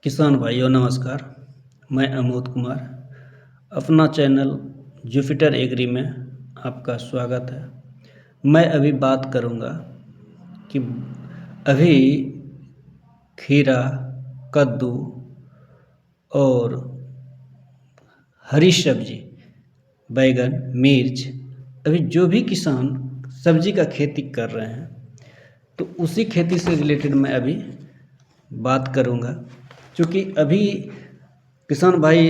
किसान भाइयों नमस्कार। मैं अमोद कुमार, अपना चैनल जुपिटर एग्री में आपका स्वागत है। मैं अभी बात करूंगा कि अभी खीरा, कद्दू और हरी सब्जी, बैगन, मिर्च, अभी जो भी किसान सब्जी का खेती कर रहे हैं तो उसी खेती से रिलेटेड मैं अभी बात करूंगा। क्योंकि अभी किसान भाई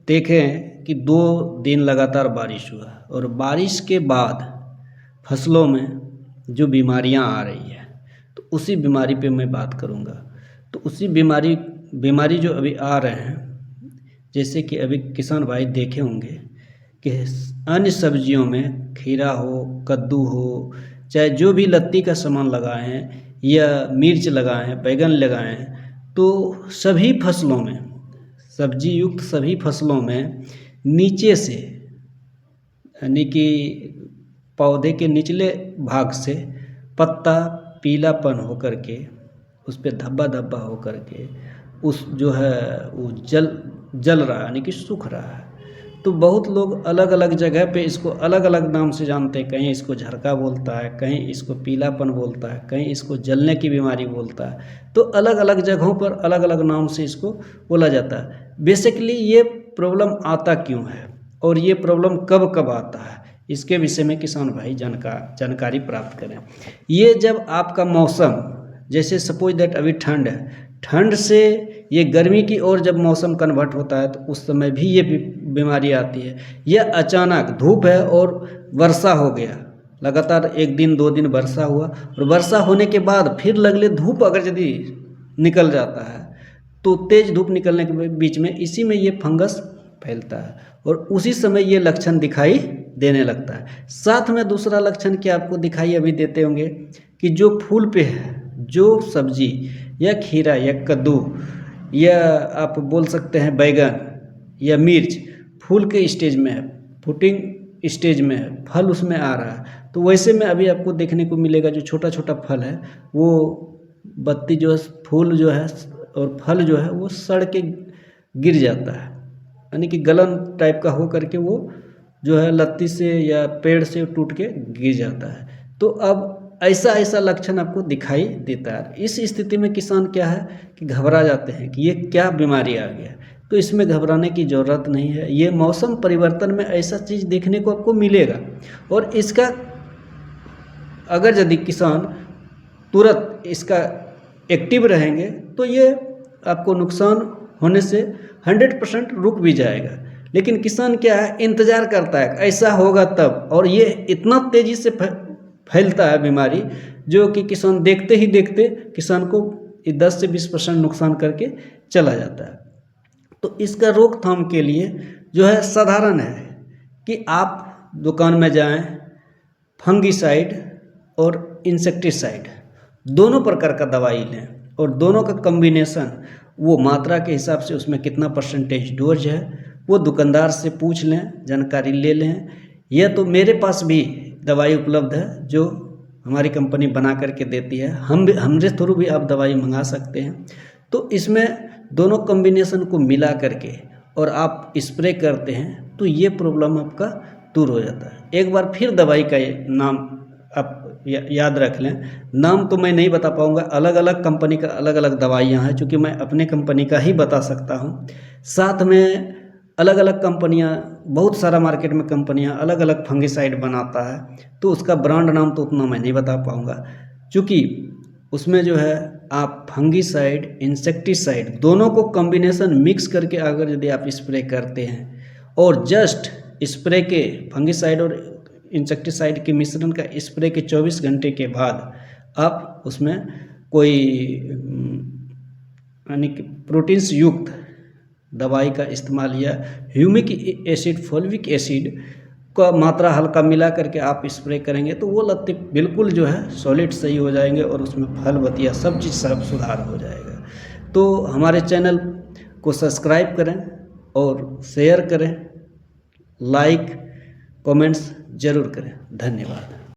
देखें कि 2 दिन लगातार बारिश हुआ और बारिश के बाद फसलों में जो बीमारियां आ रही है तो उसी बीमारी पे मैं बात करूंगा। तो उसी बीमारी जो अभी आ रहे हैं, जैसे कि अभी किसान भाई देखे होंगे कि अन्य सब्जियों में खीरा हो, कद्दू हो, चाहे जो भी लत्ती का सामान लगाए हैं या मिर्च लगाए हैं, बैगन लगाए हैं, तो सभी फसलों में, सब्जी युक्त सभी फसलों में नीचे से यानी कि पौधे के निचले भाग से पत्ता पीलापन होकर के, उस पर धब्बा धब्बा होकर के उस जो है वो जल रहा है, यानी कि सूख रहा है। तो बहुत लोग अलग अलग जगह पे इसको अलग अलग नाम से जानते हैं। कहीं इसको झरका बोलता है, कहीं इसको पीलापन बोलता है, कहीं इसको जलने की बीमारी बोलता है। तो अलग अलग जगहों पर अलग अलग नाम से इसको बोला जाता है। बेसिकली ये प्रॉब्लम आता क्यों है और ये प्रॉब्लम कब कब आता है, इसके विषय में किसान भाई जानकारी प्राप्त करें। ये जब आपका मौसम, जैसे सपोज दैट अभी ठंड है, ठंड से ये गर्मी की ओर जब मौसम कन्वर्ट होता है तो उस समय भी ये बीमारी आती है। यह अचानक धूप है और वर्षा हो गया, लगातार 1 दिन 2 दिन वर्षा हुआ और वर्षा होने के बाद फिर लगले धूप अगर यदि निकल जाता है तो तेज धूप निकलने के बीच में इसी में ये फंगस फैलता है और उसी समय ये लक्षण दिखाई देने लगता है। साथ में दूसरा लक्षण क्या आपको दिखाई अभी देते होंगे कि जो फूल पे है, जो सब्जी या खीरा या कद्दू या आप बोल सकते हैं बैगन या मिर्च फूल के स्टेज में है, फूटिंग स्टेज में है, फल उसमें आ रहा है, तो वैसे में अभी आपको देखने को मिलेगा जो छोटा छोटा फल है वो बत्ती जो है, फूल जो है और फल जो है वो सड़ के गिर जाता है, यानी कि गलन टाइप का हो करके वो जो है लत्ती से या पेड़ से टूट के गिर जाता है। तो अब ऐसा लक्षण आपको दिखाई देता है। इस स्थिति में किसान क्या है कि घबरा जाते हैं कि ये क्या बीमारी आ गया। तो इसमें घबराने की ज़रूरत नहीं है। ये मौसम परिवर्तन में ऐसा चीज़ देखने को आपको मिलेगा और इसका अगर यदि किसान तुरंत इसका एक्टिव रहेंगे तो ये आपको नुकसान होने से 100% रुक भी जाएगा। लेकिन किसान क्या है, इंतज़ार करता है ऐसा होगा तब, और ये इतना तेज़ी से फैलता है बीमारी जो कि किसान देखते ही देखते किसान को 10 से 20% नुकसान करके चला जाता है। तो इसका रोकथाम के लिए जो है साधारण है कि आप दुकान में जाएं, फंगिसाइड और इंसेक्टिसाइड दोनों प्रकार का दवाई लें और दोनों का कॉम्बिनेशन, वो मात्रा के हिसाब से उसमें कितना परसेंटेज डोज है वो दुकानदार से पूछ लें, जानकारी ले लें। यह तो मेरे पास भी दवाई उपलब्ध है जो हमारी कंपनी बना करके देती है, हमरे थ्रू भी आप दवाई मंगा सकते हैं। तो इसमें दोनों कॉम्बिनेशन को मिला करके और आप स्प्रे करते हैं तो ये प्रॉब्लम आपका दूर हो जाता है। एक बार फिर दवाई का नाम आप याद रख लें, नाम तो मैं नहीं बता पाऊँगा, अलग अलग कंपनी का अलग अलग दवाइयाँ हैं, चूँकि मैं अपने कंपनी का ही बता सकता हूँ। साथ में अलग अलग कंपनियां, बहुत सारा मार्केट में कंपनियां अलग अलग फंगिसाइड बनाता है, तो उसका ब्रांड नाम तो उतना मैं नहीं बता पाऊँगा, क्योंकि उसमें जो है आप फंगिसाइड इंसेक्टिसाइड दोनों को कॉम्बिनेशन मिक्स करके अगर यदि आप स्प्रे करते हैं और जस्ट स्प्रे के फंगिसाइड और इंसेक्टिसाइड के मिश्रण का स्प्रे के 24 घंटे के बाद आप उसमें कोई यानी कि प्रोटीन्स युक्त दवाई का इस्तेमाल या ह्यूमिक एसिड, फोलिक एसिड का मात्रा हल्का मिला करके आप स्प्रे करेंगे तो वो लत्ती बिल्कुल जो है सॉलिड सही हो जाएंगे और उसमें फल बतिया सब चीज़ सब सुधार हो जाएगा। तो हमारे चैनल को सब्सक्राइब करें और शेयर करें, लाइक कमेंट्स ज़रूर करें। धन्यवाद।